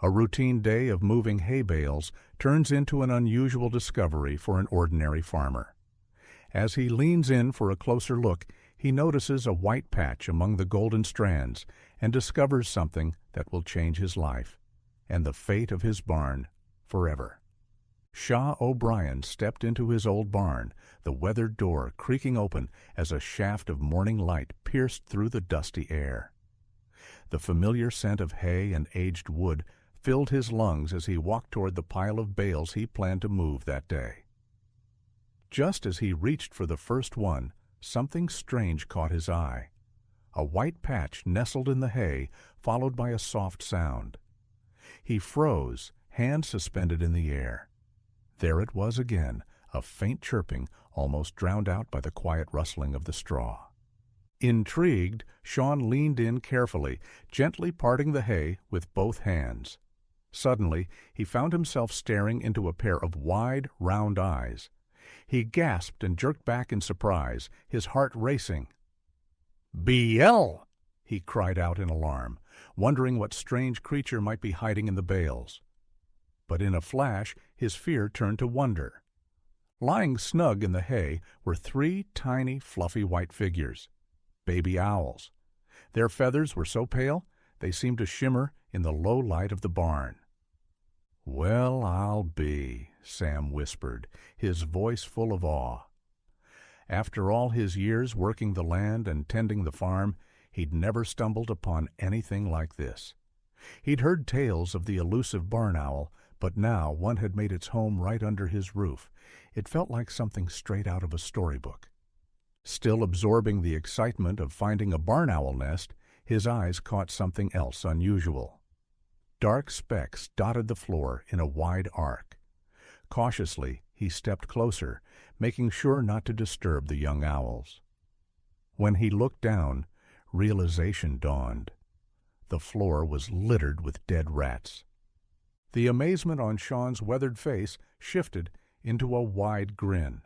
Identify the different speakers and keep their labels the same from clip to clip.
Speaker 1: A routine day of moving hay bales turns into an unusual discovery for an ordinary farmer. As he leans in for a closer look, he notices a white patch among the golden strands and discovers something that will change his life and the fate of his barn forever. Shaw O'Brien stepped into his old barn, the weathered door creaking open as a shaft of morning light pierced through the dusty air. The familiar scent of hay and aged wood filled his lungs as he walked toward the pile of bales he planned to move that day. Just as he reached for the first one, something strange caught his eye. A white patch nestled in the hay, followed by a soft sound. He froze, hands suspended in the air. There it was again, a faint chirping, almost drowned out by the quiet rustling of the straw. Intrigued, Sean leaned in carefully, gently parting the hay with both hands. Suddenly, he found himself staring into a pair of wide, round eyes. He gasped and jerked back in surprise, his heart racing. "BL!" he cried out in alarm, wondering what strange creature might be hiding in the bales. But in a flash, his fear turned to wonder. Lying snug in the hay were three tiny, fluffy white figures, baby owls. Their feathers were so pale they seemed to shimmer in the low light of the barn. "Well, I'll be," Sam whispered, his voice full of awe. After all his years working the land and tending the farm, he'd never stumbled upon anything like this. He'd heard tales of the elusive barn owl, but now one had made its home right under his roof. It felt like something straight out of a storybook. Still absorbing the excitement of finding a barn owl nest, his eyes caught something else unusual. Dark specks dotted the floor in a wide arc. Cautiously, he stepped closer, making sure not to disturb the young owls. When he looked down, realization dawned. The floor was littered with dead rats. The amazement on Sean's weathered face shifted into a wide grin.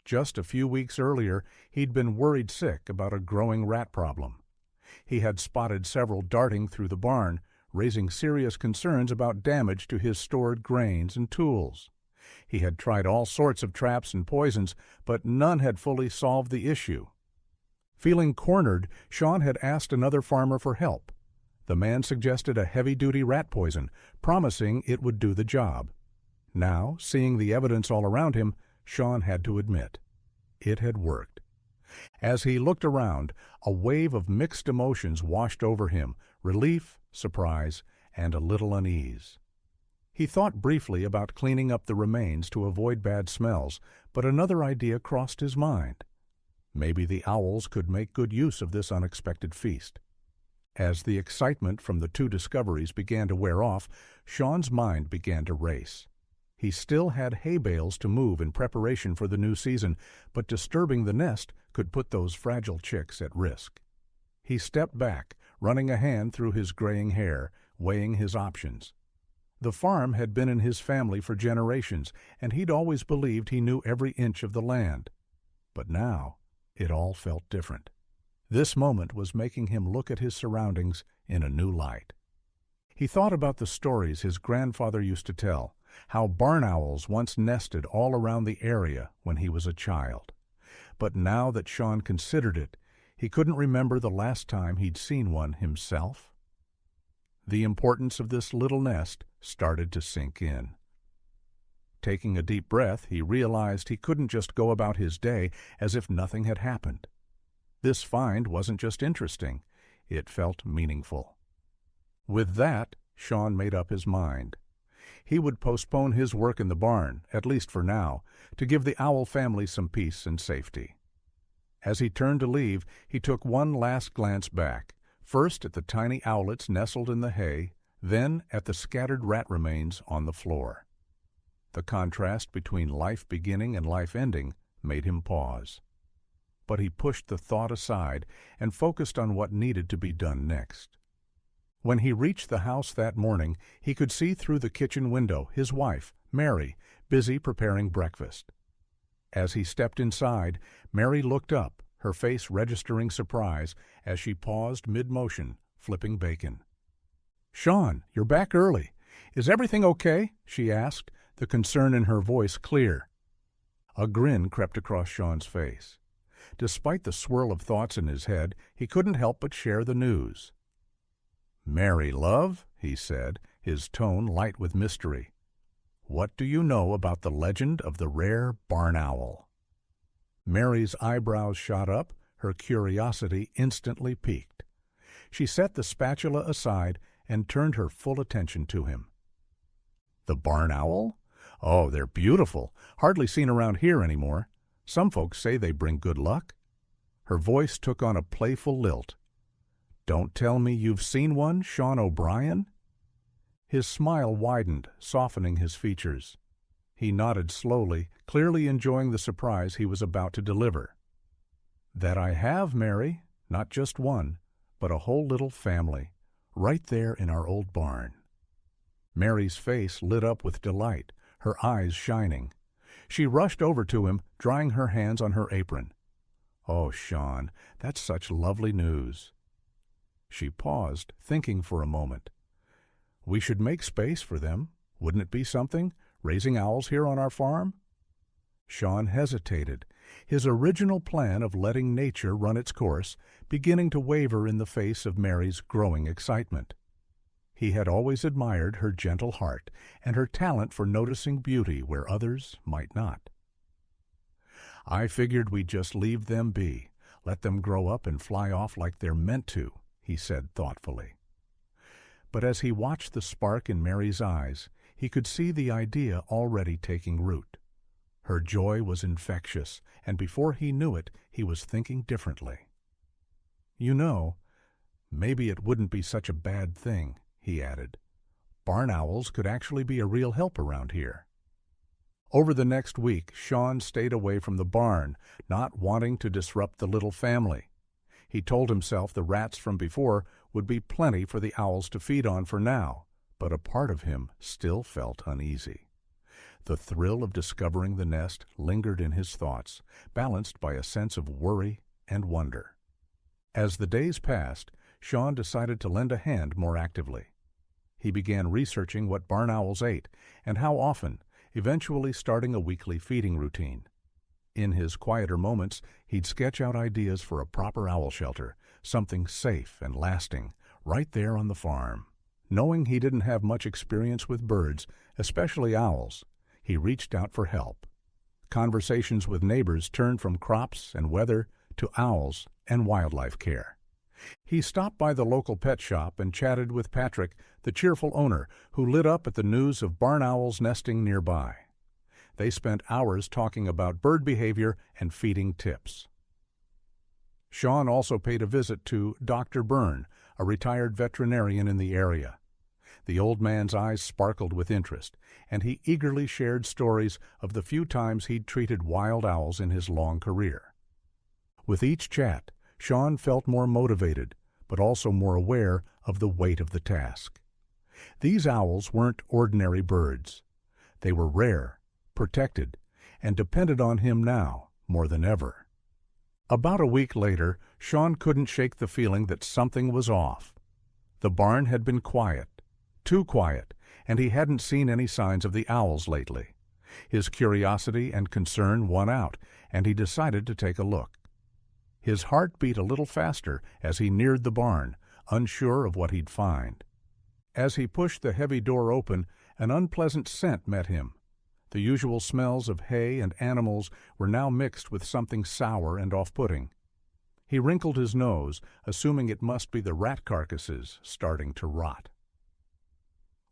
Speaker 1: Just a few weeks earlier, he'd been worried sick about a growing rat problem. He had spotted several darting through the barn, raising serious concerns about damage to his stored grains and tools. He had tried all sorts of traps and poisons, but none had fully solved the issue. Feeling cornered, Sean had asked another farmer for help. The man suggested a heavy-duty rat poison, promising it would do the job. Now, seeing the evidence all around him, Sean had to admit it had worked. As he looked around, a wave of mixed emotions washed over him, relief, surprise, and a little unease. He thought briefly about cleaning up the remains to avoid bad smells, but another idea crossed his mind. Maybe the owls could make good use of this unexpected feast. As the excitement from the two discoveries began to wear off, Sean's mind began to race. He still had hay bales to move in preparation for the new season, but disturbing the nest could put those fragile chicks at risk. He stepped back, running a hand through his graying hair, weighing his options. The farm had been in his family for generations, and he'd always believed he knew every inch of the land. But now, it all felt different. This moment was making him look at his surroundings in a new light. He thought about the stories his grandfather used to tell, how barn owls once nested all around the area when he was a child. But now that Sean considered it, he couldn't remember the last time he'd seen one himself. The importance of this little nest started to sink in. Taking a deep breath, he realized he couldn't just go about his day as if nothing had happened. This find wasn't just interesting, it felt meaningful. With that, Sean made up his mind. He would postpone his work in the barn, at least for now, to give the owl family some peace and safety. As he turned to leave, he took one last glance back, first at the tiny owlets nestled in the hay, then at the scattered rat remains on the floor. The contrast between life beginning and life ending made him pause. But he pushed the thought aside and focused on what needed to be done next. When he reached the house that morning, he could see through the kitchen window his wife, Mary, busy preparing breakfast. As he stepped inside, Mary looked up, her face registering surprise as she paused mid-motion, flipping bacon. "Sean, you're back early. Is everything okay?" she asked, the concern in her voice clear. A grin crept across Sean's face. Despite the swirl of thoughts in his head, he couldn't help but share the news. "Mary, love," he said, his tone light with mystery. "What do you know about the legend of the rare barn owl?" Mary's eyebrows shot up, her curiosity instantly piqued. She set the spatula aside and turned her full attention to him. "The barn owl? Oh, they're beautiful. Hardly seen around here anymore. Some folks say they bring good luck." Her voice took on a playful lilt. "Don't tell me you've seen one, Sean O'Brien?" His smile widened, softening his features. He nodded slowly, clearly enjoying the surprise he was about to deliver. "That I have, Mary. Not just one, but a whole little family, right there in our old barn." Mary's face lit up with delight, her eyes shining. She rushed over to him, drying her hands on her apron. "Oh, Sean, that's such lovely news." She paused, thinking for a moment. "We should make space for them. Wouldn't it be something, raising owls here on our farm?" Sean hesitated, his original plan of letting nature run its course beginning to waver in the face of Mary's growing excitement. He had always admired her gentle heart and her talent for noticing beauty where others might not. "I figured we'd just leave them be, let them grow up and fly off like they're meant to," he said thoughtfully. But as he watched the spark in Mary's eyes, he could see the idea already taking root. Her joy was infectious, and before he knew it, he was thinking differently. "You know, maybe it wouldn't be such a bad thing," he added. "Barn owls could actually be a real help around here." Over the next week, Sean stayed away from the barn, not wanting to disrupt the little family. He told himself the rats from before would be plenty for the owls to feed on for now, but a part of him still felt uneasy. The thrill of discovering the nest lingered in his thoughts, balanced by a sense of worry and wonder. As the days passed, Sean decided to lend a hand more actively. He began researching what barn owls ate and how often, eventually starting a weekly feeding routine. In his quieter moments, he'd sketch out ideas for a proper owl shelter, something safe and lasting, right there on the farm. Knowing he didn't have much experience with birds, especially owls, he reached out for help. Conversations with neighbors turned from crops and weather to owls and wildlife care. He stopped by the local pet shop and chatted with Patrick, the cheerful owner, who lit up at the news of barn owls nesting nearby. They spent hours talking about bird behavior and feeding tips. Sean also paid a visit to Dr. Byrne, a retired veterinarian in the area. The old man's eyes sparkled with interest, and he eagerly shared stories of the few times he'd treated wild owls in his long career. With each chat, Sean felt more motivated, but also more aware of the weight of the task. These owls weren't ordinary birds. They were rare, protected, and depended on him now more than ever. About a week later, Sean couldn't shake the feeling that something was off. The barn had been quiet, too quiet, and he hadn't seen any signs of the owls lately. His curiosity and concern won out, and he decided to take a look. His heart beat a little faster as he neared the barn, unsure of what he'd find. As he pushed the heavy door open, an unpleasant scent met him. The usual smells of hay and animals were now mixed with something sour and off-putting. He wrinkled his nose, assuming it must be the rat carcasses starting to rot.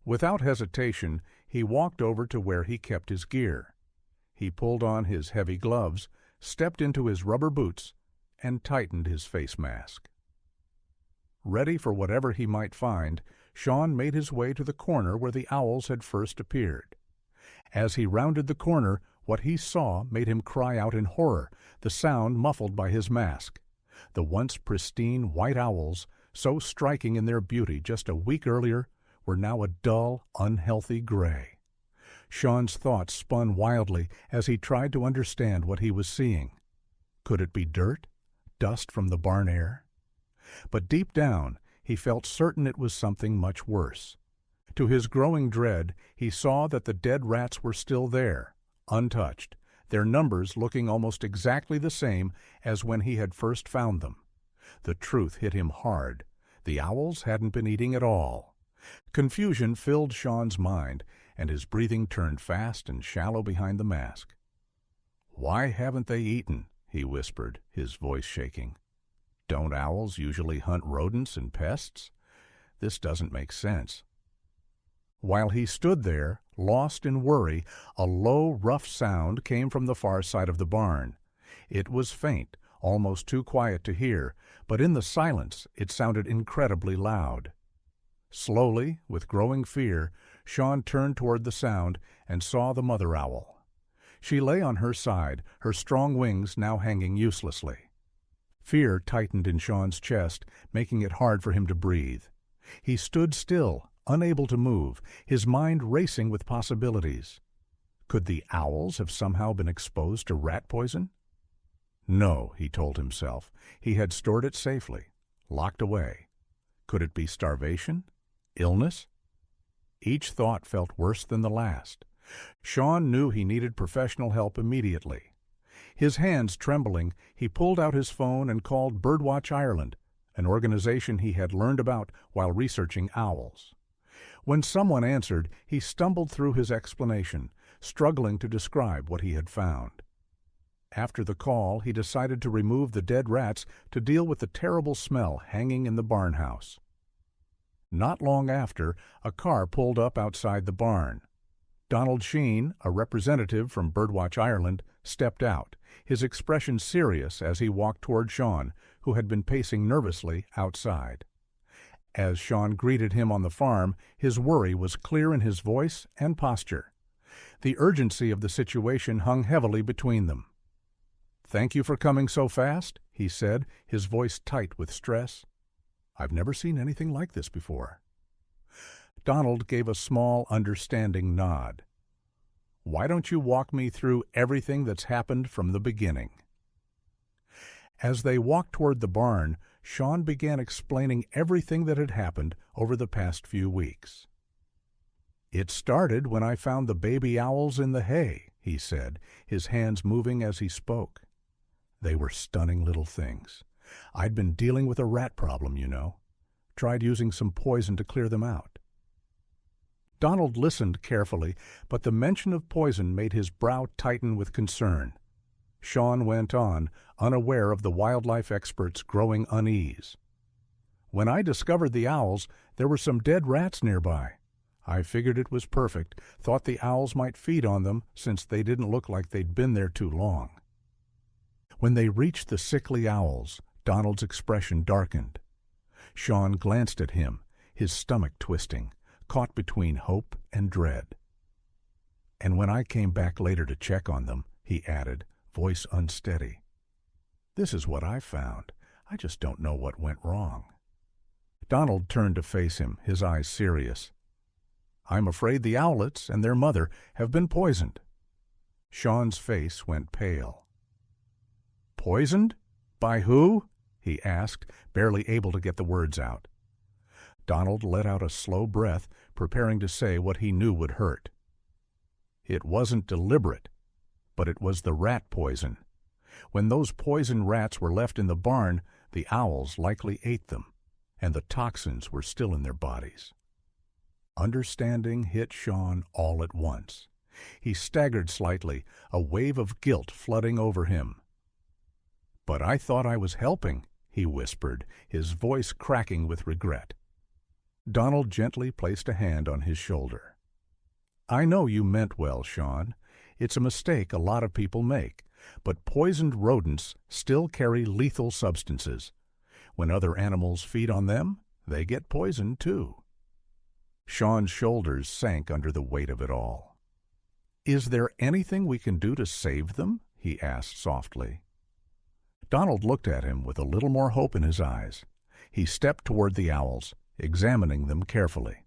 Speaker 1: Without hesitation, he walked over to where he kept his gear. He pulled on his heavy gloves, stepped into his rubber boots, and tightened his face mask. Ready for whatever he might find, Sean made his way to the corner where the owls had first appeared. As he rounded the corner, what he saw made him cry out in horror, the sound muffled by his mask. The once pristine white owls, so striking in their beauty just a week earlier, were now a dull, unhealthy gray. Sean's thoughts spun wildly as he tried to understand what he was seeing. Could it be dirt? Dust from the barn air? But deep down, he felt certain it was something much worse. To his growing dread, he saw that the dead rats were still there, untouched, their numbers looking almost exactly the same as when he had first found them. The truth hit him hard. The owls hadn't been eating at all. Confusion filled Sean's mind, and his breathing turned fast and shallow behind the mask. "Why haven't they eaten?" he whispered, his voice shaking. "Don't owls usually hunt rodents and pests? This doesn't make sense." While he stood there, lost in worry, a low, rough sound came from the far side of the barn. It was faint, almost too quiet to hear, but in the silence it sounded incredibly loud. Slowly, with growing fear, Sean turned toward the sound and saw the mother owl. She lay on her side, her strong wings now hanging uselessly. Fear tightened in Sean's chest, making it hard for him to breathe. He stood still, unable to move, his mind racing with possibilities. Could the owls have somehow been exposed to rat poison? No, he told himself. He had stored it safely, locked away. Could it be starvation? Illness? Each thought felt worse than the last. Sean knew he needed professional help immediately. His hands trembling, he pulled out his phone and called Birdwatch Ireland, an organization he had learned about while researching owls. When someone answered, he stumbled through his explanation, struggling to describe what he had found. After the call, he decided to remove the dead rats to deal with the terrible smell hanging in the barn house. Not long after, a car pulled up outside the barn. Donald Sheen, a representative from Birdwatch Ireland, stepped out, his expression serious as he walked toward Sean, who had been pacing nervously outside. As Sean greeted him on the farm, his worry was clear in his voice and posture. The urgency of the situation hung heavily between them. "Thank you for coming so fast," he said, his voice tight with stress. "I've never seen anything like this before." Donald gave a small, understanding nod. "Why don't you walk me through everything that's happened from the beginning?" As they walked toward the barn, Sean began explaining everything that had happened over the past few weeks. "It started when I found the baby owls in the hay," he said, his hands moving as he spoke. "They were stunning little things. I'd been dealing with a rat problem, you know. Tried using some poison to clear them out." Donald listened carefully, but the mention of poison made his brow tighten with concern. Sean went on, unaware of the wildlife expert's growing unease. "When I discovered the owls, there were some dead rats nearby. I figured it was perfect, thought the owls might feed on them since they didn't look like they'd been there too long." When they reached the sickly owls, Donald's expression darkened. Sean glanced at him, his stomach twisting, caught between hope and dread. "And when I came back later to check on them," he added, voice unsteady, "this is what I found. I just don't know what went wrong." Donald turned to face him, his eyes serious. "I'm afraid the owlets and their mother have been poisoned." Sean's face went pale. "Poisoned? By who?" he asked, barely able to get the words out. Donald let out a slow breath, preparing to say what he knew would hurt. "It wasn't deliberate, but it was the rat poison. When those poisoned rats were left in the barn, the owls likely ate them, and the toxins were still in their bodies." Understanding hit Sean all at once. He staggered slightly, a wave of guilt flooding over him. "But I thought I was helping," he whispered, his voice cracking with regret. Donald gently placed a hand on his shoulder. "I know you meant well, Sean. It's a mistake a lot of people make, but poisoned rodents still carry lethal substances. When other animals feed on them, they get poisoned too." Sean's shoulders sank under the weight of it all. "Is there anything we can do to save them?" he asked softly. Donald looked at him with a little more hope in his eyes. He stepped toward the owls, examining them carefully.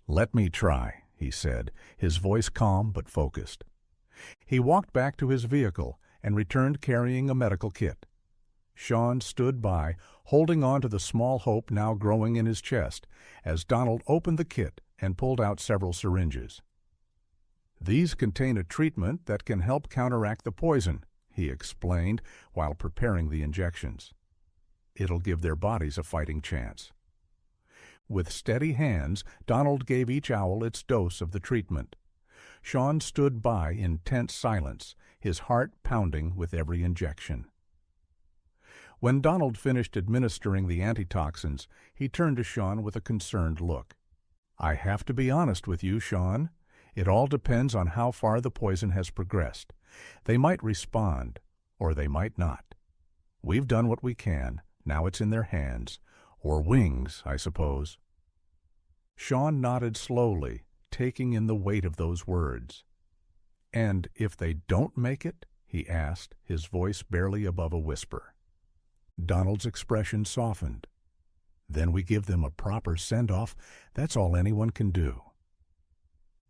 Speaker 1: "Let me try," he said, his voice calm but focused. He walked back to his vehicle and returned carrying a medical kit. Sean stood by, holding on to the small hope now growing in his chest, as Donald opened the kit and pulled out several syringes. "These contain a treatment that can help counteract the poison," he explained while preparing the injections. "It'll give their bodies a fighting chance." With steady hands, Donald gave each owl its dose of the treatment. Sean stood by in tense silence, his heart pounding with every injection. When Donald finished administering the antitoxins, he turned to Sean with a concerned look. "I have to be honest with you, Sean. It all depends on how far the poison has progressed. They might respond, or they might not. We've done what we can. Now it's in their hands. Or wings, I suppose." Sean nodded slowly, taking in the weight of those words. "And if they don't make it?" he asked, his voice barely above a whisper. Donald's expression softened. "Then we give them a proper send-off. That's all anyone can do."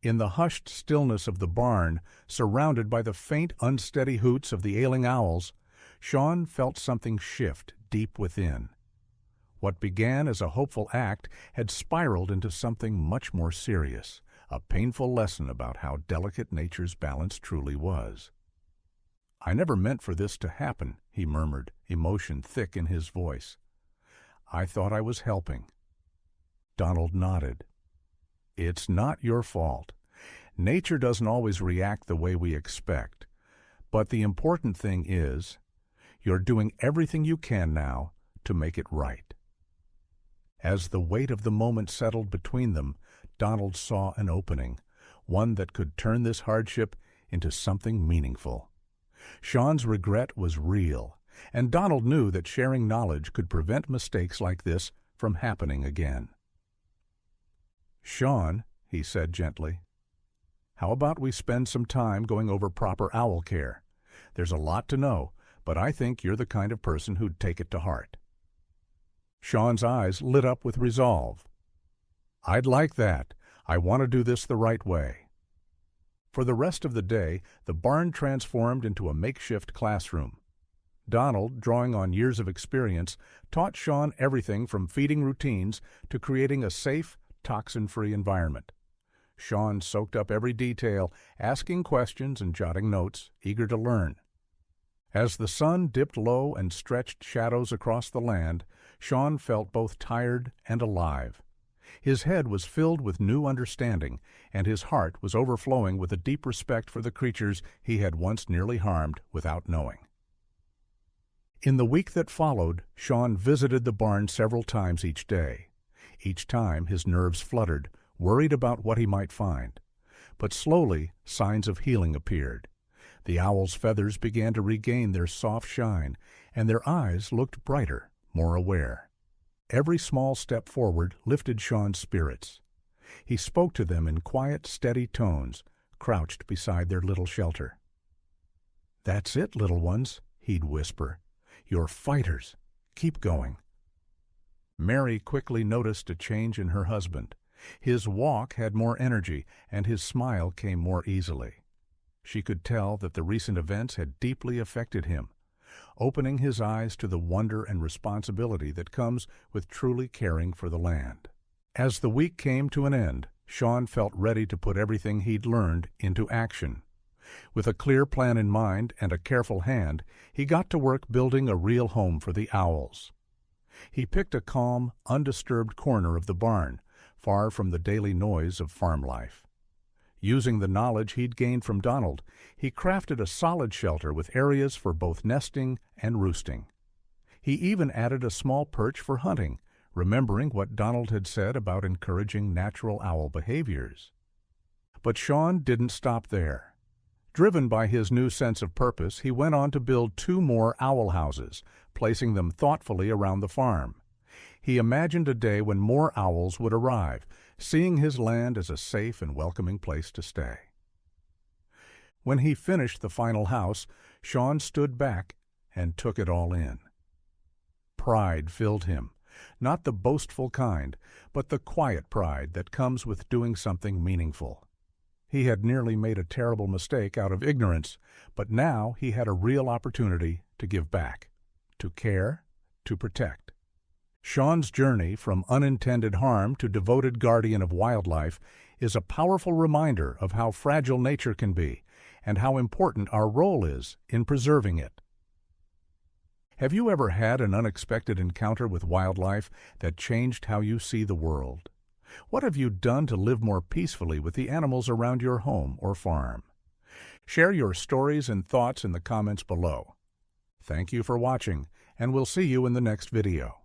Speaker 1: In the hushed stillness of the barn, surrounded by the faint, unsteady hoots of the ailing owls, Sean felt something shift deep within. What began as a hopeful act had spiraled into something much more serious, a painful lesson about how delicate nature's balance truly was. "I never meant for this to happen," he murmured, emotion thick in his voice. "I thought I was helping." Donald nodded. "It's not your fault. Nature doesn't always react the way we expect. But the important thing is, you're doing everything you can now to make it right." As the weight of the moment settled between them, Donald saw an opening, one that could turn this hardship into something meaningful. Sean's regret was real, and Donald knew that sharing knowledge could prevent mistakes like this from happening again. "Sean," he said gently, "how about we spend some time going over proper owl care? There's a lot to know, but I think you're the kind of person who'd take it to heart." Sean's eyes lit up with resolve. "I'd like that. I want to do this the right way." For the rest of the day, the barn transformed into a makeshift classroom. Donald, drawing on years of experience, taught Sean everything from feeding routines to creating a safe, toxin-free environment. Sean soaked up every detail, asking questions and jotting notes, eager to learn. As the sun dipped low and stretched shadows across the land, Sean felt both tired and alive. His head was filled with new understanding, and his heart was overflowing with a deep respect for the creatures he had once nearly harmed without knowing. In the week that followed, Sean visited the barn several times each day. Each time his nerves fluttered, worried about what he might find. But slowly, signs of healing appeared. The owl's feathers began to regain their soft shine, and their eyes looked brighter, more aware. Every small step forward lifted Sean's spirits. He spoke to them in quiet, steady tones, crouched beside their little shelter. "That's it, little ones," he'd whisper. "You're fighters. Keep going." Mary quickly noticed a change in her husband. His walk had more energy, and his smile came more easily. She could tell that the recent events had deeply affected him, opening his eyes to the wonder and responsibility that comes with truly caring for the land. As the week came to an end, Sean felt ready to put everything he'd learned into action. With a clear plan in mind and a careful hand, he got to work building a real home for the owls. He picked a calm, undisturbed corner of the barn, far from the daily noise of farm life. Using the knowledge he'd gained from Donald, he crafted a solid shelter with areas for both nesting and roosting. He even added a small perch for hunting, remembering what Donald had said about encouraging natural owl behaviors. But Sean didn't stop there. Driven by his new sense of purpose, he went on to build 2 more owl houses, placing them thoughtfully around the farm. He imagined a day when more owls would arrive, seeing his land as a safe and welcoming place to stay. When he finished the final house, Sean stood back and took it all in. Pride filled him, not the boastful kind, but the quiet pride that comes with doing something meaningful. He had nearly made a terrible mistake out of ignorance, but now he had a real opportunity to give back. to care, to protect. Sean's journey from unintended harm to devoted guardian of wildlife is a powerful reminder of how fragile nature can be and how important our role is in preserving it. Have you ever had an unexpected encounter with wildlife that changed how you see the world? What have you done to live more peacefully with the animals around your home or farm? Share your stories and thoughts in the comments below. Thank you for watching, and we'll see you in the next video.